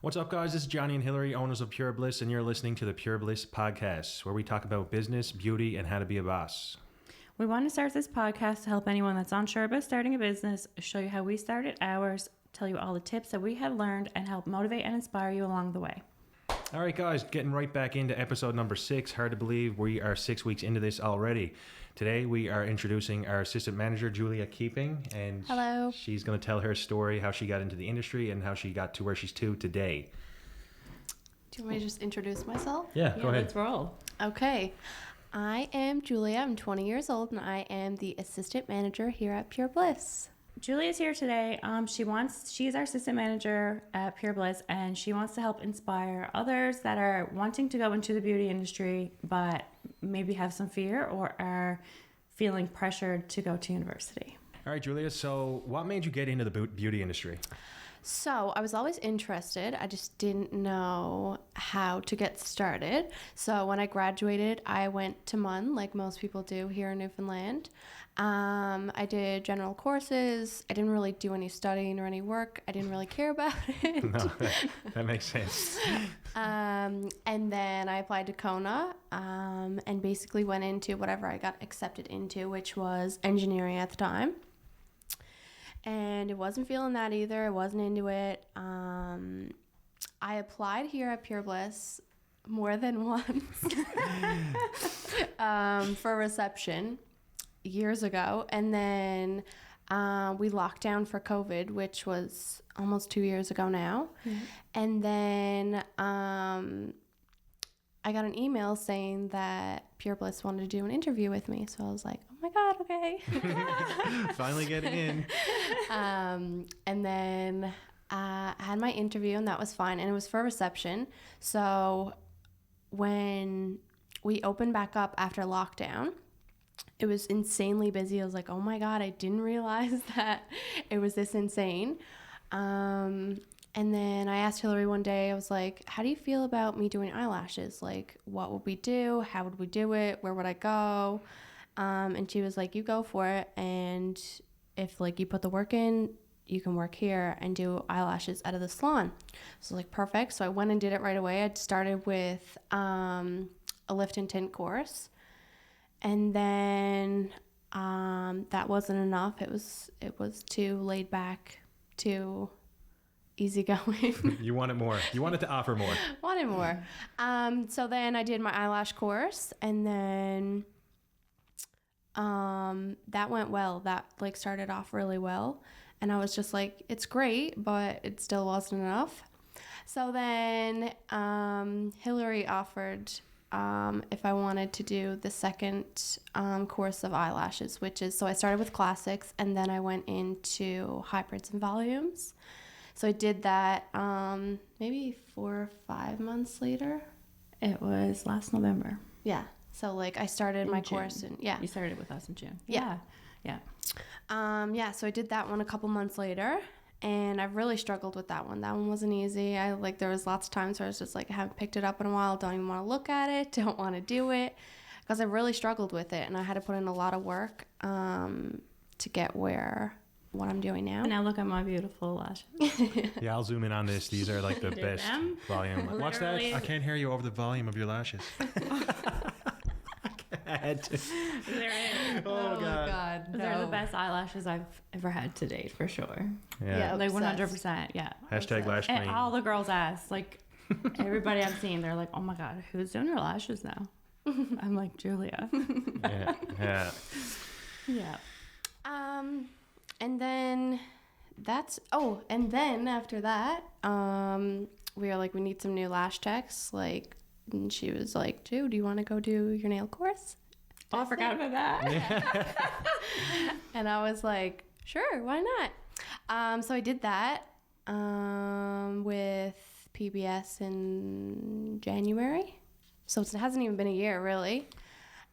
What's up, guys? This is Johnny and Hillary, owners of Pure Bliss, and you're listening to the Pure Bliss podcast, where we talk about business, beauty, and how to be a boss. We want to start this podcast to help anyone that's unsure about starting a business, show you how we started ours, tell you all the tips that we have learned, and help motivate and inspire you along the way. All right, guys, getting right back into episode number 6. Hard to believe we are 6 weeks into this already. Today, we are introducing our assistant manager, Julia Keeping, and hello. She's going to tell her story, how she got into the industry, and how she got to where she's to today. Do you want me to just introduce myself? Yeah, go ahead. Let's roll. Okay. I am Julia. I'm 20 years old, and I am the assistant manager here at Pure Bliss. Julia's here today. She's our assistant manager at Pure Bliss, and she wants to help inspire others that are wanting to go into the beauty industry, but maybe have some fear or are feeling pressured to go to university. All right, Julia, so what made you get into the beauty industry? So I was always interested. I just didn't know how to get started. So when I graduated, I went to MUN, like most people do here in Newfoundland. I did general courses. I didn't really do any studying or any work. I didn't really care about it. No, that makes sense. And then I applied to Kona and basically went into whatever I got accepted into, which was engineering at the time. And it wasn't feeling that either. I wasn't into it. I applied here at Pure Bliss more than once for reception years ago. And then we locked down for COVID, which was almost 2 years ago now. Mm-hmm. And then I got an email saying that Pure Bliss wanted to do an interview with me. So I was like, oh my God, okay. Finally getting in. And then I had my interview, and that was fine. And it was for reception. So when we opened back up after lockdown, it was insanely busy. I was like, oh my God, I didn't realize that it was this insane. And then I asked Hillary one day, I was like, how do you feel about me doing eyelashes? Like, what would we do? How would we do it? Where would I go? And she was like, you go for it. And if like you put the work in, you can work here and do eyelashes out of the salon. So like, perfect. So I went and did it right away. I started with a lift and tint course. And then that wasn't enough. It was too laid back, too easygoing. You wanted more. You wanted to offer more. Wanted more. So then I did my eyelash course, and then that went well. That like started off really well, and I was just like, it's great, but it still wasn't enough. So then Hillary offered if I wanted to do the second course of eyelashes, which is, so I started with classics, and then I went into hybrids and volumes. So I did that maybe 4 or 5 months later. It was last November. Yeah. So like I started my June. course in, yeah. You started with us in June. Yeah. Yeah. So I did that one a couple months later, and I really struggled with that one. That one wasn't easy. There was lots of times where I was just like, I haven't picked it up in a while, don't even want to look at it, don't want to do it, because I really struggled with it, and I had to put in a lot of work to get what I'm doing now. And now look at my beautiful lashes. Yeah, I'll zoom in on this. These are like the best volume. Watch that. I can't hear you over the volume of your lashes. I had to. Oh God. They're the best eyelashes I've ever had to date, for sure. Yeah, like obsessed. 100%. Yeah. Hashtag lash queen. And all the girls ask, like, everybody I've seen, they're like, oh my God, who's doing your lashes now? I'm like, Julia. Yeah. Yeah. And then after that, we were like, we need some new lash techs. Like, and she was like, dude, do you want to go do your nail course? Oh, I forgot about that. And I was like, sure, why not? So I did that with PBS in January. So it hasn't even been a year, really.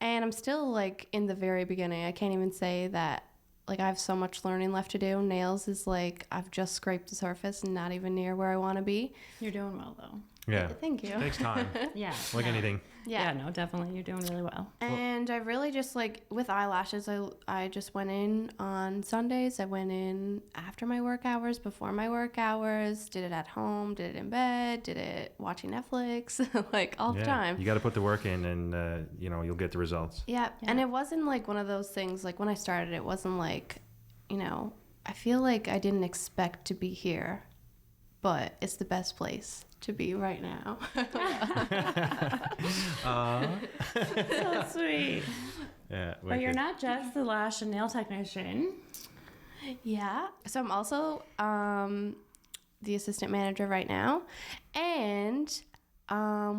And I'm still, like, in the very beginning. I can't even say that, like, I have so much learning left to do. Nails is, like, I've just scraped the surface and not even near where I want to be. You're doing well, though. Yeah. Thank you. It takes time, Yeah. like no. anything. Yeah, no, definitely. You're doing really well. And I really just like with eyelashes, I just went in on Sundays. I went in after my work hours, before my work hours, did it at home, did it in bed, did it watching Netflix, like all the time. You got to put the work in, and you'll get the results. Yeah. Yeah. And it wasn't like one of those things, like when I started, it wasn't like, I feel like I didn't expect to be here, but it's the best place to be right now. So sweet. Yeah. But you're wicked. not just the lash and nail technician. Yeah. So I'm also the assistant manager right now. And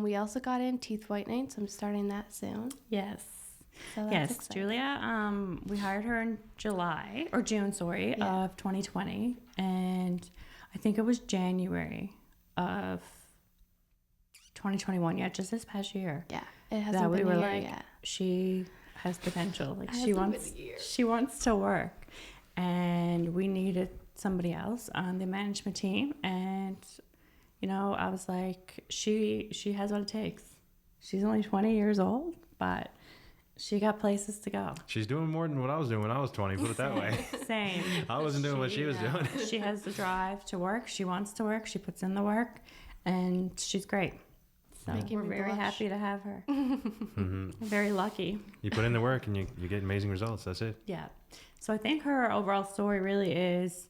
we also got in teeth whitening, so I'm starting that soon. Yes. So that's Yes, exciting. Julia. We hired her in June, Yeah. of 2020, and I think it was January of 2021. Yeah, just this past year. Yeah. It hasn't That we been were a year like, yet. she has potential. Like Hasn't been a year. she wants to work, and we needed somebody else on the management team. And I was like, she has what it takes. She's only 20 years old, but she got places to go. She's doing more than what I was doing when I was 20. Put it that way. Same. I wasn't doing what she was doing. She has the drive to work. She wants to work. She puts in the work, and she's great. So Making we're me very blush. happy to have her. Very lucky. You put in the work, and you get amazing results. That's it. Yeah. So I think her overall story really is,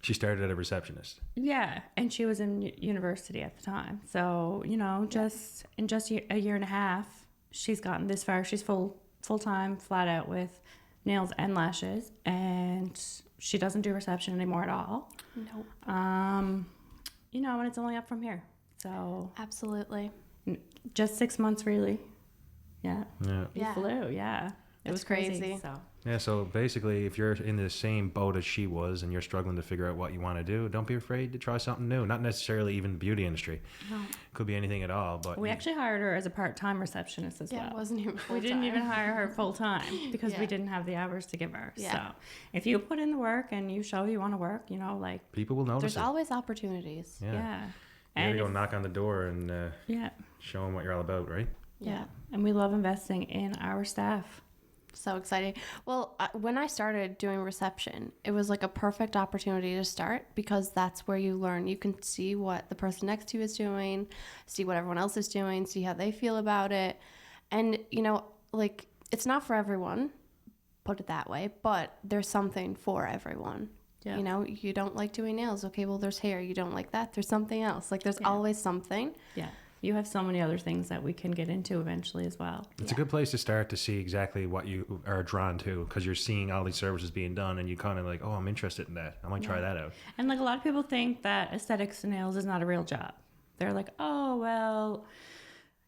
She started as a receptionist. yeah, and she was in university at the time. So just in a year and a half, she's gotten this far. She's full time, flat out with nails and lashes, and she doesn't do reception anymore at all. Nope. And it's only up from here. So Absolutely. just 6 months, really. Yeah. Yeah. You Yeah. flew. Yeah. It That's was crazy. crazy. So Yeah, so basically, if you're in the same boat as she was and you're struggling to figure out what you want to do, don't be afraid to try something new. Not necessarily even the beauty industry. No. Could be anything at all. But we actually hired her as a part-time receptionist as Yeah, well. it wasn't even We didn't full-time. even hire her full-time because we Yeah. didn't have the hours to give her. Yeah. So if you put in the work and you show you want to work, like, people will notice There's it. always opportunities. Yeah. yeah. You And gotta go if- knock on the door and yeah. show them what you're all about, right? Yeah. And we love investing in our staff. So exciting. Well, when I started doing reception, it was like a perfect opportunity to start because that's where you learn. You can see what the person next to you is doing, see what everyone else is doing, see how they feel about it. And, it's not for everyone, put it that way, but there's something for everyone. Yeah. You don't like doing nails. Okay, well, there's hair. You don't like that. There's something else. Like, there's Yeah. always something. Yeah. You have so many other things that we can get into eventually as well. It's a good place to start to see exactly what you are drawn to because you're seeing all these services being done and you kind of like, oh, I'm interested in that. I might try that out. And like a lot of people think that aesthetics and nails is not a real job. They're like, oh, well,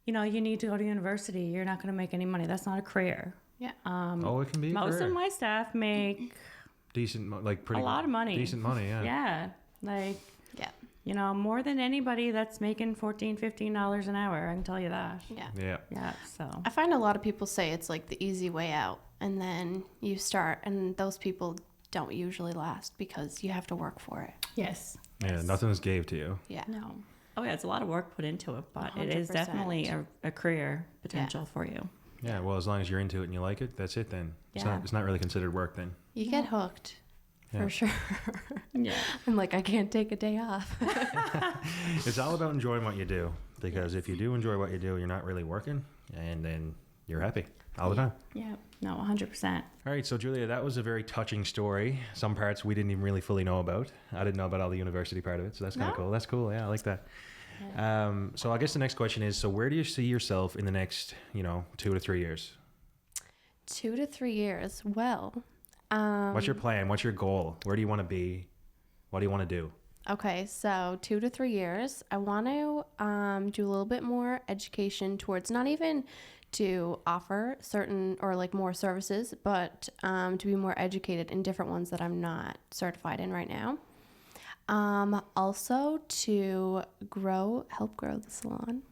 you need to go to university. You're not going to make any money. That's not a career. Yeah. Oh, it can be a Most career. of my staff make Decent, like pretty a lot of money. Decent money, yeah. Yeah. Like, Yeah. more than anybody that's making $14, $15 an hour. I can tell you that. Yeah. Yeah. Yeah. So, I find a lot of people say it's like the easy way out, and then you start, and those people don't usually last because you have to work for it. yes. Yeah, nothing's gave to you. Yeah. No. Oh, yeah. It's a lot of work put into it, but it is 100%. definitely a career potential for you. Yeah, well, as long as you're into it and you like it, that's it then. Yeah. It's not really considered work then. You get hooked. Yeah. For sure. Yeah. I'm like, I can't take a day off. It's all about enjoying what you do because if you do enjoy what you do, you're not really working and then you're happy all the time. Yeah. No, 100%. All right, so Julia, that was a very touching story. Some parts we didn't even really fully know about. I didn't know about all the university part of it, so that's kind of No? cool. That's cool. Yeah, I like that. So I guess the next question is, so where do you see yourself in the next, 2 to 3 years? 2 to 3 years. Well, What's your plan? What's your goal? Where do you want to be? What do you want to do? okay, so 2 to 3 years, I want to do a little bit more education towards not even to offer certain or like more services, but to be more educated in different ones that I'm not certified in right now. Also to help grow the salon.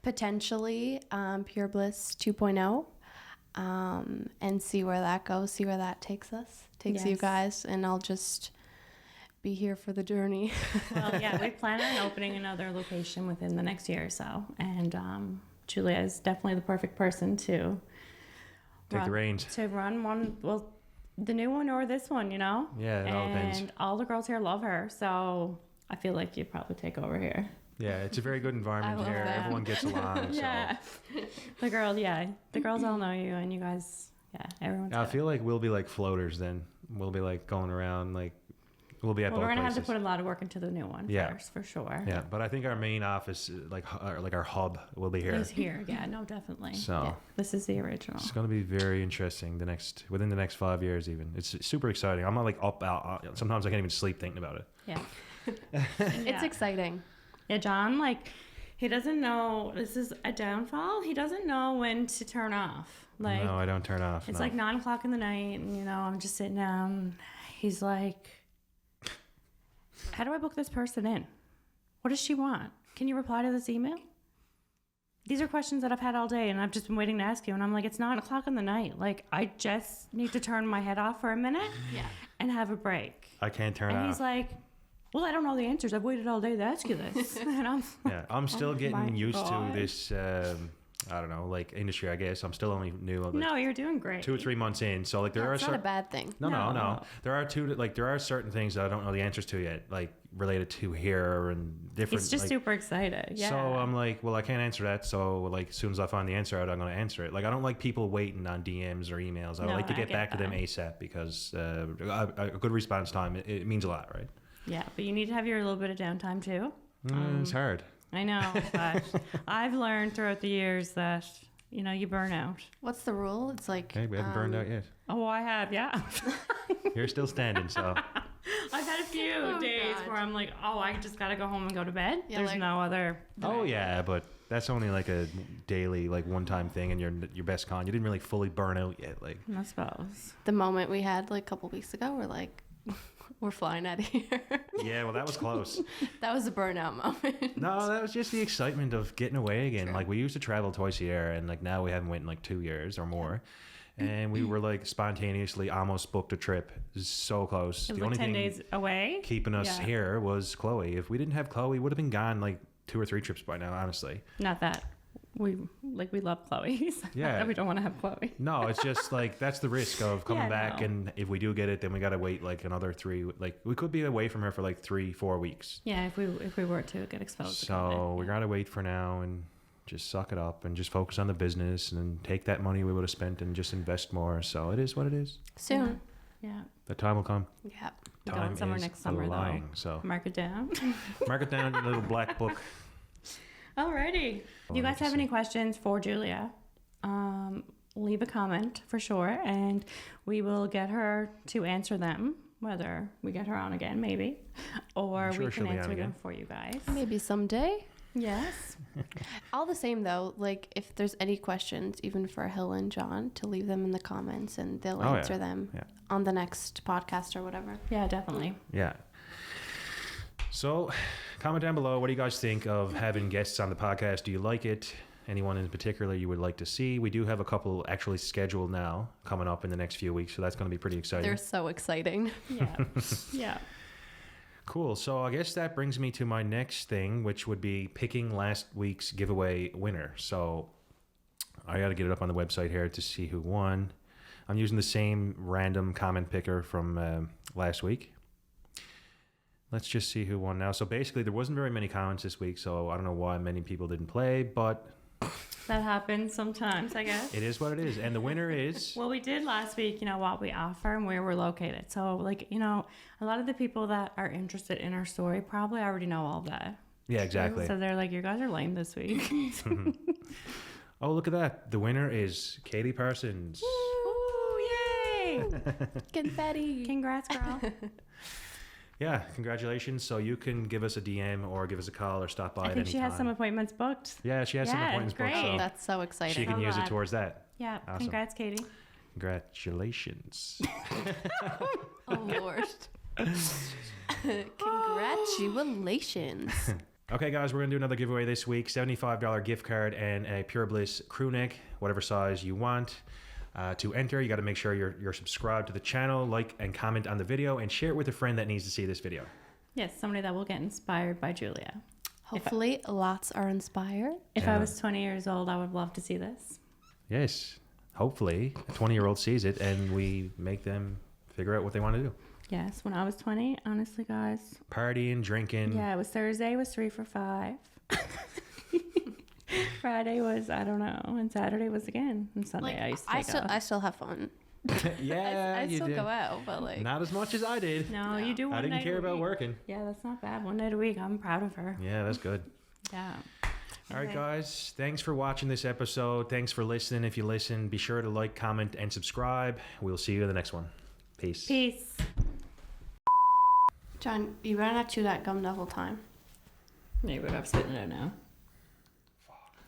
Potentially Pure Bliss 2.0. And see where that goes, see where that takes us, takes you Yes. guys, and I'll just be here for the journey. Well, yeah, we plan on opening another location within the next year or so. And Julia is definitely the perfect person to Take the reins. To run one, well, the new one or this one, you know? Yeah, it all depends. And all the girls here love her. So I feel like you'd probably take over here. Yeah, it's a very good environment here. that. Everyone gets along. Yeah. The girls all know you, and you guys, everyone's I good. feel like we'll be like floaters then. We'll be like going around, like, we'll be at both We're going to have places. to put a lot of work into the new one first, for sure. Yeah, but I think our main office, like our hub, will be here. Is here, yeah, no, definitely. So Yeah, this is the original. it's going to be very interesting within the next 5 years even. It's super exciting. I'm not like up out. Sometimes I can't even sleep thinking about it. Yeah. It's exciting. Yeah, John, like, he doesn't know, this is a downfall. He doesn't know when to turn off. Like, No, I don't turn off. it's no. like 9:00 in the night, and, you know, I'm just sitting down. He's like, how do I book this person in? What does she want? Can you reply to this email? These are questions that I've had all day, and I've just been waiting to ask you. And I'm like, it's 9:00 in the night. Like, I just need to turn my head off for a minute and have a break. I can't turn And off. he's like, well, I don't know the answers. I've waited all day to ask you this. And I'm Yeah, I'm still Oh my getting used God. to this. I don't know, like industry. I guess I'm still only new. Like, no, you're doing great. 2 or 3 months in. So like there are It's not a bad thing. No. No. There are certain things that I don't know the answers to yet, like related to hair and different. He's just like, super excited. Yeah. So I'm like, well, I can't answer that. So like, as soon as I find the answer out, I'm going to answer it. Like, I don't like people waiting on DMs or emails. I No, like to I get get back to them that. ASAP because a good response time it means a lot, right? Yeah, but you need to have your little bit of downtime too. It's hard. I know, but I've learned throughout the years that, you know, you burn out. What's the rule? It's like Okay, we haven't burned out yet. Oh, I have, yeah. You're still standing, so I've had a few Oh, days God. where I'm like, oh, I just got to go home and go to bed. Yeah, There's like- no other. oh yeah, but that's only like a daily, like one-time thing, and your best con. You didn't really fully burn out yet, like. I suppose. the moment we had like a couple weeks ago. We're like, we're flying out of here. Yeah, well, that was close. That was a burnout moment. No, that was just the excitement of getting away again. Like, we used to travel twice a year, and like now we haven't went in like 2 years or more. And we were like spontaneously almost booked a trip. So close. It was The like only 10 thing days away. keeping us Yeah. here was Chloe. If we didn't have Chloe, we would have been gone like 2 or 3 trips by now, honestly. Not that we love Chloe. So Yeah. not that we don't want to have Chloe. No, it's just like that's the risk of coming Yeah, back, no. and if we do get it, then we got to wait like another 3. Like, we could be away from her for like 3-4 weeks. Yeah, if we were to get exposed. to So COVID, we got to wait for now and just suck it up and just focus on the business and then take that money we would have spent and just invest more. So it is what it is. Soon. Yeah. The time will come. Yeah. We're Time going somewhere is next summer, flying. though. So Mark it down. mark it down in a little black book. Alrighty. You guys have any questions for Julia? Leave a comment for sure, and we will get her to answer them. Whether we get her on again, maybe, or I'm sure we she'll can be on answer them again. for you guys. Maybe someday. Yes. All the same though, like if there's any questions, even for Hill and John, to leave them in the comments and they'll Oh, yeah. answer them Yeah. on the next podcast or whatever. Yeah, definitely. Yeah. So comment down below. What do you guys think of having guests on the podcast? Do you like it? Anyone in particular you would like to see? We do have a couple actually scheduled now coming up in the next few weeks, so that's going to be pretty exciting. They're so exciting. Yeah. Yeah. Cool. So I guess that brings me to my next thing, which would be picking last week's giveaway winner. So I got to get it up on the website here to see who won. I'm using the same random comment picker from last week. Let's just see who won now. So basically, there wasn't very many comments this week, so I don't know why many people didn't play, but That happens sometimes, I guess. it is what it is. And the winner is... Well, we did last week, you know, what we offer and where we're located. So, like, you know, a lot of the people that are interested in our story probably already know all that. Yeah, exactly. So they're like, you guys are lame this week. Oh, look at that. The winner is Katie Parsons. Ooh, yay! Confetti. Congrats, girl. Yeah, congratulations. So you can give us a DM or give us a call or stop by I at think any she has time. some appointments booked. Yeah, she has some Yeah, appointments booked, great. so That's so exciting. she can So use it glad. towards that. Yeah, Awesome. congrats, Katie. Congratulations. Oh Lord. Congratulations. Okay, guys, we're going to do another giveaway this week. $75 gift card and a Pure Bliss crew neck, whatever size you want. To enter, you got to make sure you're subscribed to the channel, like and comment on the video, and share it with a friend that needs to see this video. Yes, somebody that will get inspired by Julia. Hopefully, lots are inspired. If I was 20 years old, I would love to see this. Yes. Hopefully, a 20-year-old sees it and we make them figure out what they want to do. Yes, when I was 20, honestly, guys. Partying, drinking. Yeah, it was Thursday was 3 for 5. Friday was, I don't know, and Saturday was again. And Sunday I used to take off. I still have fun. Yeah, I you still did. go out, but like Not as much as I did. No, you do one I didn't night care a about week. working. Yeah, that's not bad. One night a week. I'm proud of her. Yeah, that's good. Yeah. All right, Okay. guys. Thanks for watching this episode. Thanks for listening. If you listen, be sure to like, comment, and subscribe. We'll see you in the next one. Peace. Peace. John, you better not chew that gum the whole time. Maybe I'm spitting it out now.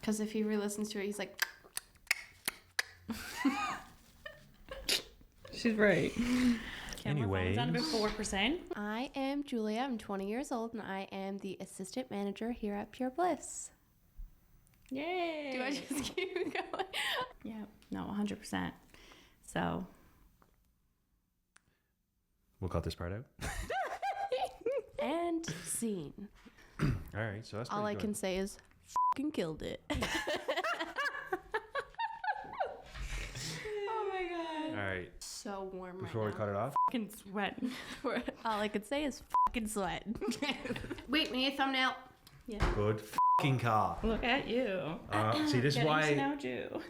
Because if he re-listens to it, he's like, She's right. Anyways. On about 4%. I am Julia. I'm 20 years old, and I am the assistant manager here at Pure Bliss. Yay. Do I just keep going? Yeah. No, 100%. So. We'll cut this part out. And scene. All right, so that's All I pretty can good. say is, fucking killed it. Oh my God. All right, So warm before we right cut it off. Fucking sweat. now. All I can say is fucking sweat. Wait, we need a thumbnail. Yeah. Good fucking car. Look at you. See, this is Getting why. to know you.